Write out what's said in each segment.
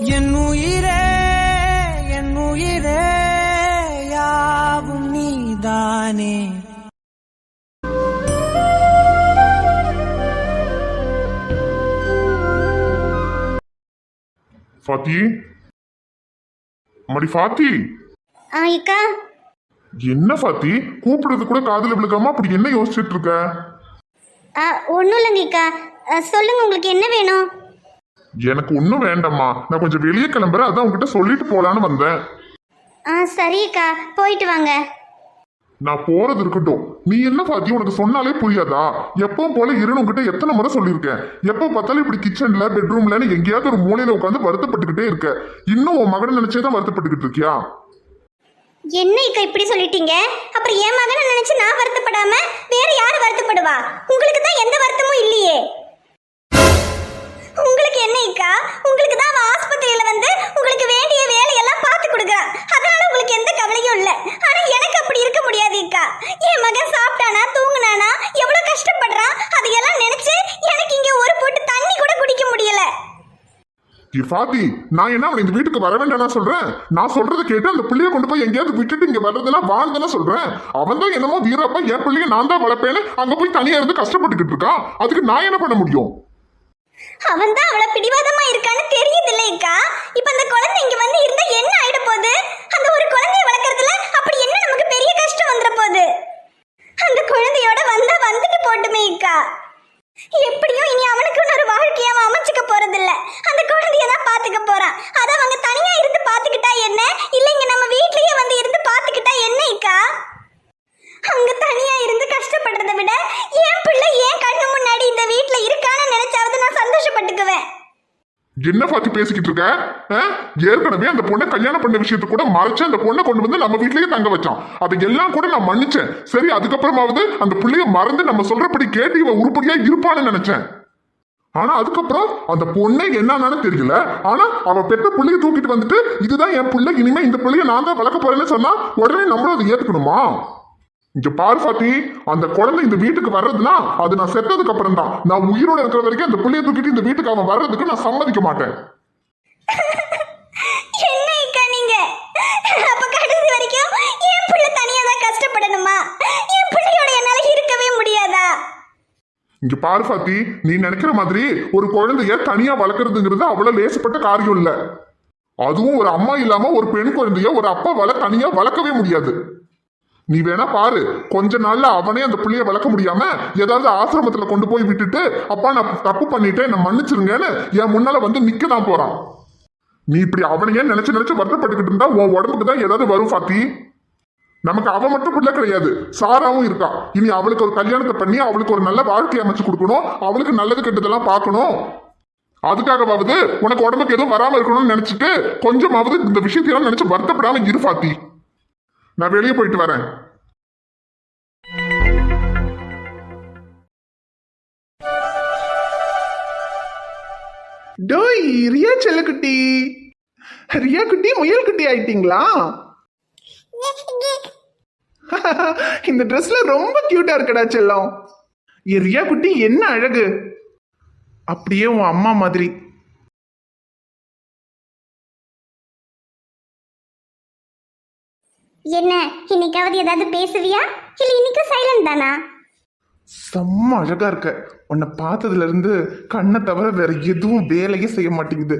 என் உயிரே என் உயிரே யாவும் நீதானே. ஃபாத்தி, மடி ஃபாத்தி. அக்கா. என்ன ஃபாத்தி, கூப்பிடுறது கூட காதுல விழுக்காம அப்படி என்ன யோசிச்சுட்டு இருக்க? ஒன்றும் இல்லைங்கக்கா. சொல்லுங்க, உங்களுக்கு என்ன வேணும்? எனக்கு ஒன்றும் வேண்டாம்மா, நான் கொஞ்சம் வெளியே கிளம்புறேன், அதான் உங்ககிட்ட சொல்லிட்டு போலான்னு வந்தேன். சரிக்கா, போயிட்டு வாங்க. நான் போறது இருக்கட்டும், நீ என்ன ஃபாத்தி உனக்கு சொன்னாலே புரியாதா? எப்பவும் போல இருன்னு உங்ககிட்ட எத்தனை முறை சொல்லியிருக்கேன். எப்போ பார்த்தாலும் இப்படி கிச்சன்ல பெட்ரூம்லன்னு எங்கேயாவது ஒரு மூலையில உட்காந்து வருத்தப்பட்டுக்கிட்டே இருக்க. இன்னும் உன் மகனை நினைச்சேதான் வருத்தப்பட்டுக்கிட்டு இருக்கியா? என்னைக்கா இப்படி சொல்லிட்டீங்க? அப்புறம் என் மகனை நினைச்சு நான் வருத்தப்படாம வேற யாரு வருத்தப்படுவா? உங்களுக்கு தான் எந்த வருத்தமும் இல்லையே. உங்களுக்கு என்னைக்கா? உங்களுக்கு தான் அவன் ஆஸ்பத்திரியில வந்து உங்களுக்கு வேண்டிய வேலையெல்லாம் பார்த்து கொடுக்குறான், அதனால உங்களுக்கு எந்த கவலையும் இல்லை. ஆனா எனக்கு அப்படி இருக்க முடியாதுக்கா. என் மகன் சாப்பிட்டானா தூங்குனானா எவ்வளவு கஷ்டப்படுறான் அதையெல்லாம் நினைச்சு எனக்கு இங்க ஒரு போட்டு தண்ணி கூட குடிக்க முடியல. ஃபாத்தி, நான் என்ன அவன் இந்த வீட்டுக்கு வர வேண்டாம் சொல்றேன்? நான் சொல்றதை கேட்டு அந்த பிள்ளைய கொண்டு போய் எங்கேயாவது விட்டுட்டு இங்க வர்றதுன்னா வாழ்ந்தானே சொல்றேன். அவன் தான் என்னமோ வீரப்பா என் பிள்ளைய நான் தான் வளர்ப்பேன்னு அங்க போய் தனியா இருந்து கஷ்டப்பட்டுக்கிட்டு இருக்கான். அதுக்கு நான் என்ன பண்ண முடியும்? அவன் தான் அவளை பிடிவாதமா இருக்கான்னு தெரியுது இல்லைக்கா. இப்ப அந்த குழந்தை இங்க வந்து இருந்தா என்ன ஆயிட போகுது? அந்த ஒரு குழந்தைய வளர்க்கறதுல அப்படி என்ன நமக்கு பெரிய கஷ்டம் வந்துட போகுது? அந்த குழந்தையோட வந்தா வந்துட்டு போட்டுமே அக்கா. எப்படியும் இனி அவனுக்கு ஒரு வாழ்க்கைய அவன் அமைச்சுக்க போறதில்ல. அந்த குழந்தைய தான் பாத்துக்க போறான். அத அவங்க தனியா இருந்து பாத்துக்கிட்டா என்ன, இல்லைங்க நம்ம வீட்லயே வந்து இருந்து பாத்துக்கிட்டா என்ன அக்கா? அங்க தனியா இருந்து கஷ்டப்படுறதை விட என் பிள்ளை ஏன் கண்ணு முன்னாடி இந்த வீட்டுல இருக்கான்னு நினைச்சாவது நான் சந்தோஷப்பட்டுக்குவேன். என்ன பார்த்து பேசிக்கிட்டு இருக்க? ஏற்கனவே அந்த பொண்ணை கல்யாணம் பண்ண விஷயத்த கூட மறைச்சு அந்த பொண்ணை கொண்டு வந்து நம்ம வீட்லயே தங்க வச்சான். அதை எல்லாம் கூட நான் மன்னிச்சேன். சரி, அதுக்கப்புறமாவது அந்த பிள்ளைய மறந்து நம்ம சொல்றபடி கேட்டு இவ உருப்படியா இருப்பான்னு நினைச்சேன். ஆனா அதுக்கப்புறம் அந்த பொண்ணை என்னன்னு தெரியல. ஆனா அவ பெற்ற பிள்ளைய தூக்கிட்டு வந்துட்டு இதுதான் என் பிள்ளை, இனிமே இந்த பிள்ளைய நான் தான் வளர்க்க போறேன்னு சொன்னா உடனே நம்மளும் அதை ஏத்துக்கணுமா? இங்க பாரு ஃபாத்தி, அந்த குழந்தை இந்த வீட்டுக்கு வர்றதுன்னா அது நான் செத்ததுக்கு அப்புறம் தான். நான் உயிரோட இருக்கிற வரைக்கும் அந்த பிள்ளைய தூக்கிட்டு இந்த வீட்டுக்கு அவன் வர்றதுக்கு நான் சம்மதிக்க மாட்டேன். என்னைக்கா நீங்க அப்ப கடைசி வரைக்கும் என் பிள்ளை தனியா தான் கஷ்டப்படணுமா? என் பிள்ளையோட என்னால இருக்கவே முடியாதா? இங்க பாரு ஃபாத்தி, நீ நினைக்கிற மாதிரி ஒரு குழந்தைய தனியா வளர்க்கறதுங்கிறது அவ்வளவு லேசப்பட்ட காரியம் இல்ல. அதுவும் ஒரு அம்மா இல்லாம ஒரு பெண் குழந்தைய ஒரு அப்பா தனியா வளர்க்கவே முடியாது. நீ வேணா பாரு, கொஞ்ச நாள்ல அவனே அந்த பிள்ளைய வளர்க்க முடியாம ஏதாவது ஆசிரமத்துல கொண்டு போய் விட்டுட்டு அப்பா நான் தப்பு பண்ணிட்டேன் நான் மன்னிச்சிருங்கன்னு என் முன்னால வந்து நிக்க தான் போறான். நீ இப்படி அவனையே நினைச்சு வருத்தப்பட்டுக்கிட்டு இருந்தா உன் உடம்புக்கு தான் ஏதாவது வரும் ஃபாத்தி. நமக்கு அவன் மட்டும் பிள்ளை கிடையாது, சாராவும் இருக்கா. இனி அவளுக்கு ஒரு கல்யாணத்தை பண்ணி அவளுக்கு ஒரு நல்ல வாழ்க்கை அமைச்சு கொடுக்கணும், அவளுக்கு நல்லது கெட்டதெல்லாம் பார்க்கணும். அதுக்காகவாவது உனக்கு உடம்புக்கு எதுவும் வராம இருக்கணும்னு நினைச்சிட்டு கொஞ்சமாவது இந்த விஷயத்தையெல்லாம் நினைச்சு வருத்தப்படாம இரு ஃபாத்தி. நான் வெளியே போயிட்டு வரேன். டோய் ரியா செல்லக்குட்டி, ரியா குட்டி முயல் குட்டி ஆயிட்டீங்களா? இந்த ட்ரெஸ்ல ரொம்ப கியூட்டா இருக்கடா செல்லம். ரியா குட்டி என்ன அழகு, அப்படியே உன் அம்மா மாதிரி. என்ன இன்னைக்காவது ஏதாவது பேசுவியா இல்ல இன்னைக்கு சைலண்ட் தானா? செம்ம அழகா இருக்க. உன்னை பார்த்ததுல இருந்து கண்ணை தவிர வேற எதுவும் வேலையே செய்ய மாட்டேங்குது.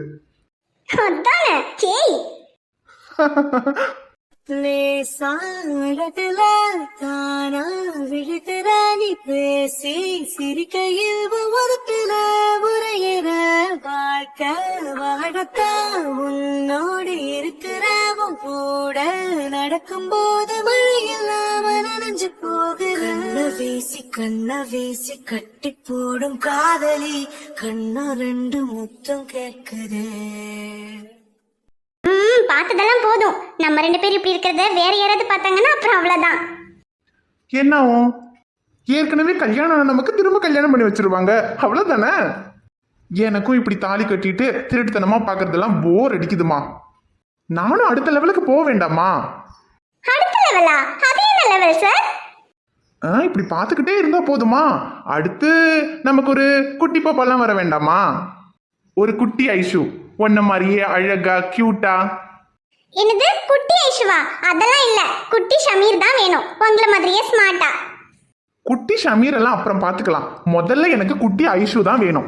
அதானே கேய். லேசாடத்துல தானா விழுகிற நீ பேசி சிரிக்கையில் ஒருத்தில உரையிற வாழ்க்கை வாழத்தான் உன்னோடு இருக்கிறவன் கூட நடக்கும் போது மழையில்லாம நனைஞ்சு போகிற கண்ண வீசி கட்டி போடும் காதலி கண்ணா ரெண்டு முத்தம் கேட்குது. பார்த்ததெல்லாம் போதும். நம்ம ரெண்டு பேரும் இப்படி இருக்கிறத வேற யாராவது பார்த்தாங்கன்னா அப்புறம் அவ்வளவுதான். என்னாவும் ஏற்கனவே கல்யாணம் நமக்கு திரும்ப கல்யாணம் பண்ணி வச்சிருவாங்க, அவ்வளவுதானே. எனக்கும் இப்படி தாலி கட்டிட்டு திருட்டுத்தனமா பாக்குறதெல்லாம் போர் அடிக்குதுமா. நானும் அடுத்த லெவலுக்கு போக வேண்டாமா? அடுத்த லெவலா? அது என்ன லெவல் சார்? இப்படி பார்த்துக்கிட்டே இருந்தா போதுமா? அடுத்து நமக்கு ஒரு குட்டி பாப்பாலாம் வர வேண்டாமா? ஒரு குட்டி ஐஷு, உன்ன மாதிரியே அழகா கியூட்டா. என்னது குட்டி ஐஷுவா? அதெல்லாம் இல்ல, குட்டி ஷமீர் தான் வேணும், உங்களை மாதிரியே ஸ்மார்ட்டா. குட்டி ஷமீர் எல்லாம் அப்புறம் பார்த்துக்கலாம். முதல்ல எனக்கு குட்டி ஐஷு தான் வேணும்.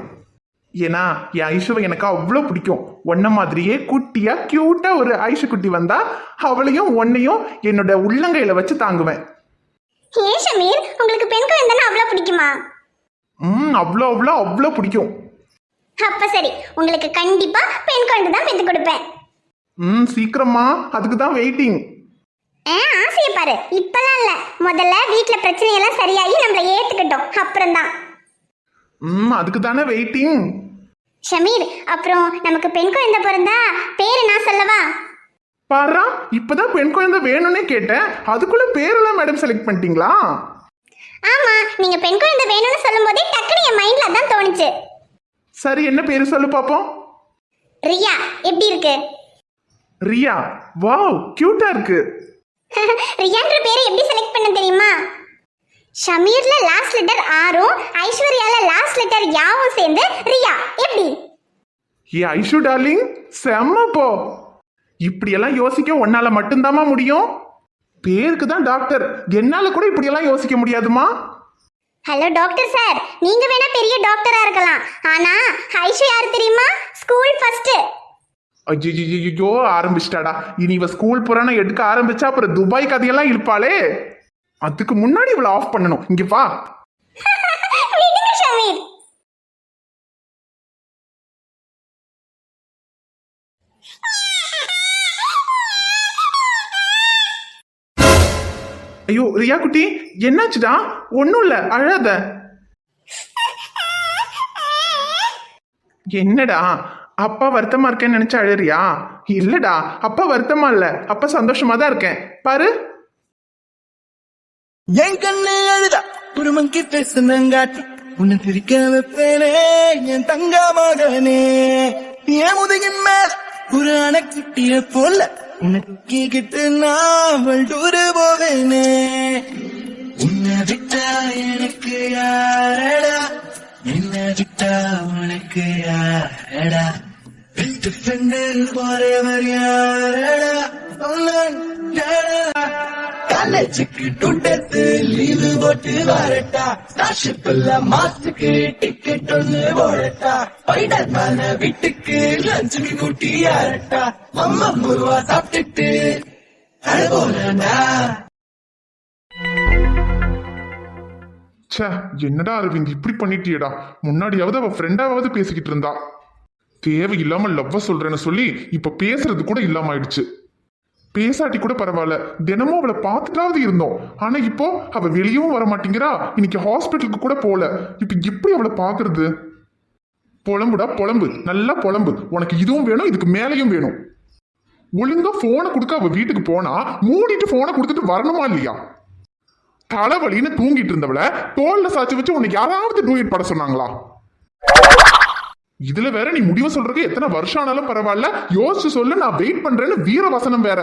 ஏன்னா என் ஐஷுவை எனக்கு அவ்வளோ பிடிக்கும். உன்ன மாதிரியே குட்டியா கியூட்டா ஒரு ஐஷு குட்டி வந்தா அவளையும் உன்னையும் என்னோட உள்ளங்கையில வச்சு தாங்குவேன். ஏன் ஷமீர், உங்களுக்கு பெண் குழந்தைன்னா அவ்வளோ பிடிக்குமா? அவ்வளோ அவ்வளோ அவ்வளோ பிடிக்கும். அப்ப சரி, உங்களுக்கு கண்டிப்பா பெண் குழந்தை தான் பெத்து கொடுப்பேன். சீக்கிரமா, அதுக்கு தான் வெயிட்டிங். ஆசையை பாரு, இப்பெல்லாம் இல்ல, முதல்ல வீட்டுல பிரச்சனையெல்லாம் சரியாகி நம்மள ஏத்துக்கிட்டோம், அப்புறம் தான். அதுக்கு தானே வெயிட்டிங். ஷமீர், அப்புறம் நமக்கு பெண் குழந்தை பிறந்தா பேரு நான் சொல்லவா? பாரா, இப்பதான் பெண் குழந்தை வேணும்னே கேட்டேன், அதுக்குள்ள பேரெல்லாம் மேடம் செலக்ட் பண்ணிட்டீங்களா? ஆமா, நீங்க பெண் குழந்தை வேணும்னு சொல்லும் போதே டக்குனு என் மைண்ட்ல அதான் தோணுச்சு. சரி, என்ன பேரு சொல்லு பாப்போம். ரியா, எப்படி இருக்கு? ரியா, வாவ், கியூட்டா இருக்கு. ரியான்ற பேரை எப்படி செலக்ட் பண்ண தெரியுமா? ஷமீர்ல லாஸ்ட் லெட்டர் ஆரும் ஐஸ்வர்யால லாஸ்ட் லெட்டர் யாவும் சேர்ந்து ரியா. எப்படி? ஏ ஐஷு டார்லிங், செம்ம போ. இப்படியெல்லாம் யோசிக்க உன்னால மட்டும்தாமா முடியும். பேருக்கு தான் டாக்டர், என்னால கூட இப்படியெல்லாம் யோசிக்க முடியாதுமா. ஹலோ டாக்டர் சார், நீங்க வேணா பெரிய டாக்டரா இருக்கலாம், ஆனா ஐஷு யாரு தெரியுமா? School first. ஐயோ, ஆரம்பிச்சிட்டாடா. இனி இவ ஸ்கூல் புறான எடுக்க ஆரம்பிச்சா அப்புறம் துபாய் கதையெல்லாம் இருப்பாளே. அதுக்கு முன்னாடி இவளை ஆஃப் பண்ணணும். இங்க வா. விடுங்க ஷமீர். ஐயோ ரியா குட்டி, என்னாச்சுடா? ஒன்னும் இல்ல, அழாத. என்னடா, அப்பா வருத்தமா இருக்கேன்னு நினைச்சு அழறியா? இல்லடா, அப்பா வருத்தமா இல்ல, அப்பா சந்தோஷமா தான் இருக்கேன். பாரு, என் கண்ணு அழுதா ஒரு மங்கி பேசுனங்காட்டி உன்னை பிரிக்க வைப்பேனே என் தங்க மகனே. என் முதுகின் மேல ஒரு அணைக்குட்டிய போல உன்னை தூக்கிக்கிட்டு நான் வண்டூரு போவேனே. உன்னை விட்டா எனக்கு யாரடா, என்ன விட்டா உனக்கு யாரடா, பெஸ்ட் ஃப்ரெண்டு ஃபாரெவர் யாரடா, காலேஜுக்கு டுட்டத்து லீவு போட்டு வரட்டா, ஸ்டார்ஷிப்ல மாசுக்கு டிக்கெட் ஒண்ணு போடட்டா, ஸ்பைடர் மேன வீட்டுக்கு லஞ்சுக்கு கூட்டி யாரட்டா, அம்மா முருவா சாப்பிட்டுட்டு அழகோலண்டா. ச்சே, என்னடா அரவிந்த் இப்படி பண்ணிட்டியடா. முன்னாடியாவது அவ ஃப்ரெண்டாவது பேசிக்கிட்டு இருந்தா. தேவையில்லாம லவ்வ சொல்றேன்னு சொல்லி இப்ப பேசுறது கூட இல்லாம ஆயிடுச்சு. பேசாட்டி கூட பரவாயில்ல, தினமும் அவளை பார்த்துட்டாவது இருந்தோம். ஆனா இப்போ அவ வெளியவும் வர மாட்டேங்கிறா, இன்னைக்கு ஹாஸ்பிட்டலுக்கு கூட போல. இப்ப எப்படி அவளை பாக்குறது? புலம்புடா புலம்பு, நல்லா புலம்பு. உனக்கு இதுவும் வேணும், இதுக்கு மேலையும் வேணும். ஒழுங்கா போனை கொடுக்க அவ வீட்டுக்கு போனா மூடிட்டு போனை கொடுத்துட்டு வரணுமா இல்லையா? தலைவலின்னு தூங்கிட்டு இருந்தவள தோல்ல சாச்சு வச்சு உனக்கு யாராவது டூயட் பட சொன்னாங்களா? இதுல வேற நீ முடிவு சொல்றதுக்கு எத்தனை வருஷம் ஆனாலும் பரவாயில்ல, யோசிச்சு சொல்லு, நான் வெயிட் பண்றேன்னு வீரவசனம் வேற.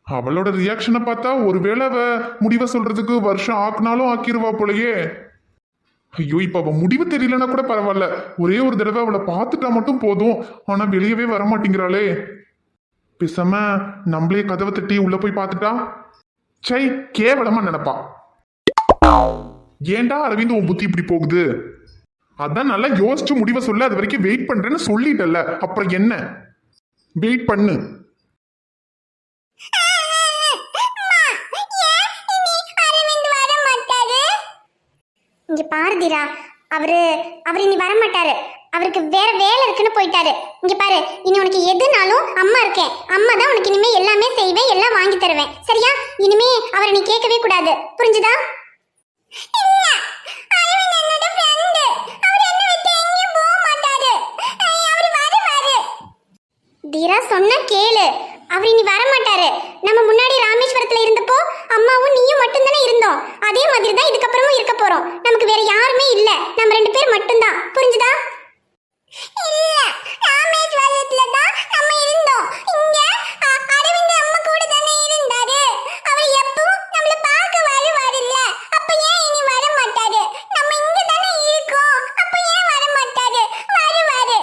அவளோட ரியாக்ஷனை பார்த்தா ஒருவேளை அவ முடிவை சொல்றதுக்கு வருஷம் ஆக்குனாலும் ஆக்கிருவா போலயே. ஐயோ, இப்ப அவ முடிவு தெரியலன்னா கூட பரவாயில்ல, ஒரே ஒரு தடவை அவளை பார்த்துட்டா மட்டும் போதும். ஆனா வெளியவே வர மாட்டேங்கிறாளே. பேசாம நம்மளே கதவை தட்டி உள்ள போய் பார்த்துட்டா சை, கேவலமா நினைப்பா. ஏண்டா அரவிந்த் உன் புத்தி இப்படி போகுது? அதான் நல்லா யோசிச்சு முடிவை சொல்ல, அது வரைக்கும் வெயிட் பண்றேன்னு சொல்லிட்டல, அப்புறம் என்ன? வெயிட் பண்ணு. இங்க பாருதிரா, அவரு இனி வர மாட்டாரு, அவருக்கு வேற வேலை இருக்குன்னு போயிட்டாரு. இங்க பாரு, இனி உனக்கு எதுனாலும் அம்மா இருக்கேன், அம்மா தான் உனக்கு இனிமே எல்லாமே செய்வேன், எல்லாம் வாங்கி தருவேன், சரியா? இனிமே அவரை நீ கேட்கவே கூடாது, புரிஞ்சுதா? தீரா சொன்னா கேளு, அவர் இனி வர மாட்டாரு. நம்ம முன்னாடி ராமேஸ்வரத்துல இருந்தப்போ அம்மாவும் நீயும் மட்டும்தானே இருந்தோம், அதே மாதிரி தான் இதுக்கப்புறமும் இருக்க போறோம். நமக்கு வேற யாருமே இல்ல, நம்ம 2 பேர் மட்டும்தான், புரிஞ்சுதா? இல்ல, ராமேஸ்வரத்துல தான் நம்ம இருந்தோம். இங்க அரவிந்த் அம்மா கூட தானே இருந்தாரு. அவர் எப்பவும் நம்மள பார்க்க வருவாரு இல்ல, அப்ப ஏன் இனி வர மாட்டாரு? நம்ம இங்க தானே இருக்கோம், அப்ப ஏன் வர மாட்டாரு? வருவாரு.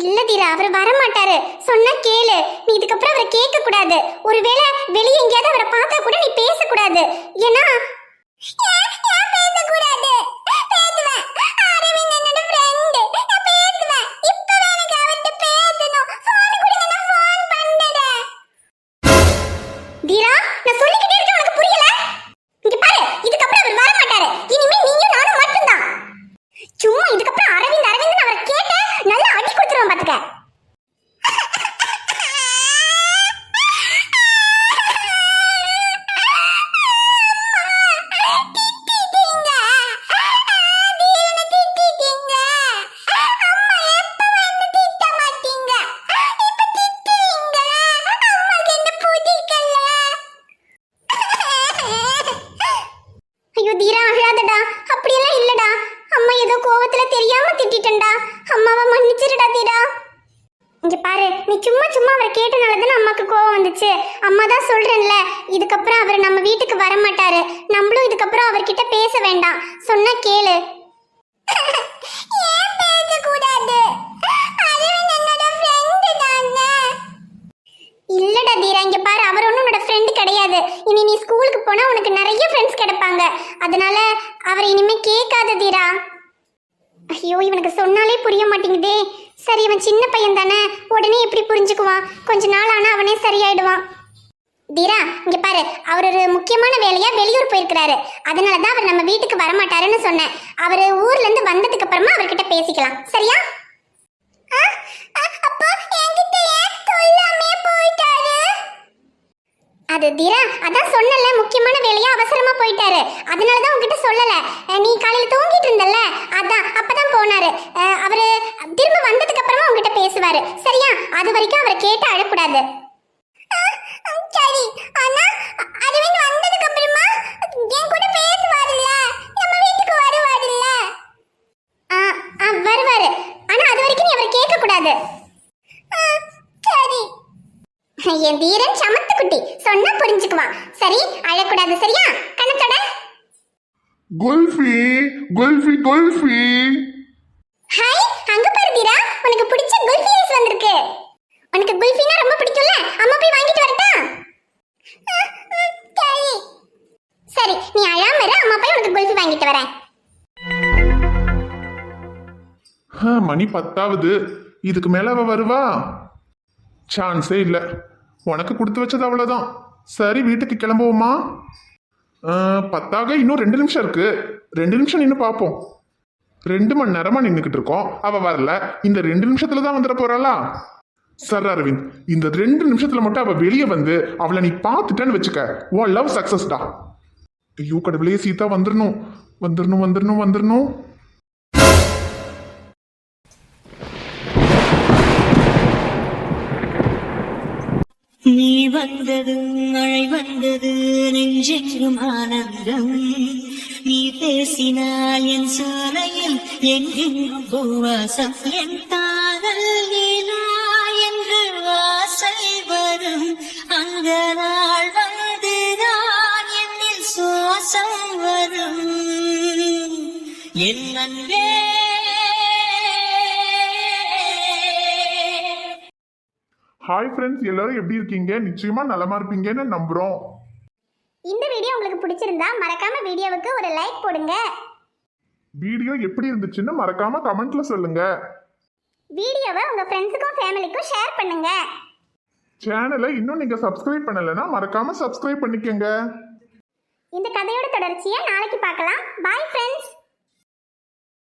இல்ல தீரா, அவர் வர மாட்டாரு. சொன்னா கேளு. நீ இதுக்கப்புறம் அவரை கேட்க கூடாது. ஒருவேளை வெளியே எங்கேயாவது அவரை பார்த்தா கூட நீ பேசக்கூடாது. ஏன்னா பேசக்கூடாது. பேசுவேன். அரவிந்த் என்னோட ஃப்ரெண்ட். நான் பேசுவேன். இப்பவே எனக்கு அவர்கிட்ட பேசணும். ஃபோன் கொடுங்க, நான் ஃபோன் பண்றேன். தீரா, நான் சொல்லிக்கிட்டே இருக்கேன், உனக்கு புரியல? இங்க பாரு, இதுக்கப்புறம் அவர் வர மாட்டாரு. இனிமே நீயும் நானும் மட்டும்தான். சும்மா இதுக்கப்புறம் அரவிந்த் அரவிந்த் அவரை கேட்ட நல்லா அடி கொடுத்துருவான் பாத்துக்க. ஐயோ தீரா, அழாதடா. அப்படியெல்லாம் இல்லடா. அம்மா ஏதோ கோவத்துல தெரியாம திட்டிட்டேன்டா. அம்மாவை மன்னிச்சிருடா தீரா. இங்க பாரு, நீ சும்மா சும்மா அவரை கேட்டனாலதான் அம்மாக்கு கோவம் வந்துச்சு. அம்மா தான் சொல்றேன்ல, இதுக்கப்புறம் அவர் நம்ம வீட்டுக்கு வர மாட்டாரு. நம்மளும் இதுக்கப்புறம் அவர்கிட்ட பேச வேண்டாம். சொன்னா கேளு. ஏன் பேசக்கூடாது? அரவிந்த் என்னோட ஃப்ரெண்ட் தானே. இல்லடா தீரா, இங்க பாரு, அவர் ஒன்னும் உன்னோட ஃப்ரெண்ட் கிடையாது. இனி நீ ஸ்கூலுக்கு போனா உனக்கு நிறைய ஃப்ரெண்ட்ஸ் கிடைப்பாங்க. அதனால அவரை இனிமே கேட்காத தீரா. ஐயோ, இவனுக்கு சொன்னாலே புரிய மாட்டேங்குதே. சரி, இவன் சின்ன பையன் தானே, உடனே எப்படி புரிஞ்சுக்குவான்? கொஞ்ச நாள் ஆனா அவனே சரியாயிடுவான். தீரா, இங்க பாரு, அவர் ஒரு முக்கியமான வேலையா வெளியூர் போயிருக்கிறாரு. அதனாலதான் அவர் நம்ம வீட்டுக்கு வரமாட்டாருன்னு சொன்னேன். அவர் ஊர்ல இருந்து வந்ததுக்கு அப்புறமா அவர்கிட்ட பேசிக்கலாம், சரியா? அப்போ என்கிட்ட ஏன் சொல்லாமே போயிட்டாரு? அது தீரா, அதான் சொன்னல, முக்கியமான வேலையா அவசரமா போயிட்டாரு. அதனாலதான் உன்கிட்ட சொல்லல. நீ காலையில தூங்கிட்டு இருந்தல்ல, அதான் அப்பதான் போனாரு. அவரு திரும்ப வந்ததுக்கு அப்புறமா உன்கிட்ட பேசுவாரு, சரியா? அது வரைக்கும் அவரை கேட்டு அழக்கூடாது. சரி, ஆனா அரவிந்த் வந்ததுக்கு அப்புறமா என் கூட பேசுவாருல்ல, நம்ம வீட்டுக்கு வருவாருல்ல. வருவாரு. ஆனா அது வரைக்கும் நீ அவரை கேட்க கூடாது. சரி. என் தீரன் சமத்து குட்டி, சொன்னா புரிஞ்சுக்குவான். சரி, அழக்கூடாது, சரியா? கணக்கட குல்ஃபி குல்ஃபி குல்ஃபி. ஹாய், அங்க பாரு தீரா, உனக்கு பிடிச்ச குல்ஃபி ஐஸ் வந்திருக்கு. உனக்கு குல்ஃபினா ரொம்ப பிடிக்கும்ல, அம்மா போய் வாங்கிட்டு வரட்டா? சரி சரி, நீ அழாம இரு, அம்மா போய் உனக்கு குல்ஃபி வாங்கிட்டு வரேன். மணி 10ஆவது. இதுக்கு மேல அவ வருவா? சான்ஸே இல்லை. உனக்கு கொடுத்து வச்சது அவ்வளோதான். சரி, வீட்டுக்கு கிளம்புவோமா? 10ஆக இன்னும் 2 நிமிஷம் இருக்கு. 2 நிமிஷம் நின்று பார்ப்போம். 2 மணி நேரமா நின்றுக்கிட்டு இருக்கோம், அவ வரல. இந்த 2 நிமிஷத்துல தான் வந்துட போறாளா? சரி அரவிந்த், இந்த 2 நிமிஷத்துல மட்டும் அவ வெளியே வந்து அவளை நீ பார்த்துட்டேன்னு வச்சுக்க, உன் லவ் சக்சஸ்டா. ஐயோ கடவுளே, சீதா வந்துடணும் வந்துடணும் வந்துடணும் வந்துடணும். நீ வந்தது மழை வந்தது, நெஞ்செங்கும் ஆனந்தம். நீ பேசினால் என் சாலையில் எங்கெங்கும் பூவாசம். என் காதல் நீலா என்று வாசல் வரும் அந்த நாள் வந்துதான் என்னில் சுவாசம் வரும். என் அன்பே. ஹாய் ஃப்ரெண்ட்ஸ், எல்லாரும் எப்படி இருக்கீங்க? நிச்சயமா நலமா இருப்பீங்கன்னு நம்புறோம். இந்த வீடியோ உங்களுக்கு பிடிச்சிருந்தா மறக்காம வீடியோவுக்கு ஒரு லைக் போடுங்க. வீடியோ எப்படி இருந்துச்சுன்னு மறக்காம கமெண்ட்ல சொல்லுங்க. வீடியோவை உங்க ஃப்ரெண்ட்ஸுக்கும் ஃபேமிலிக்கும் ஷேர் பண்ணுங்க. சேனலை இன்னும் நீங்க சப்ஸ்கிரைப் பண்ணலைன்னா மறக்காம சப்ஸ்கிரைப் பண்ணிக்கங்க. இந்த கதையோட தொடர்ச்சியை நாளைக்கு பார்க்கலாம். Bye friends.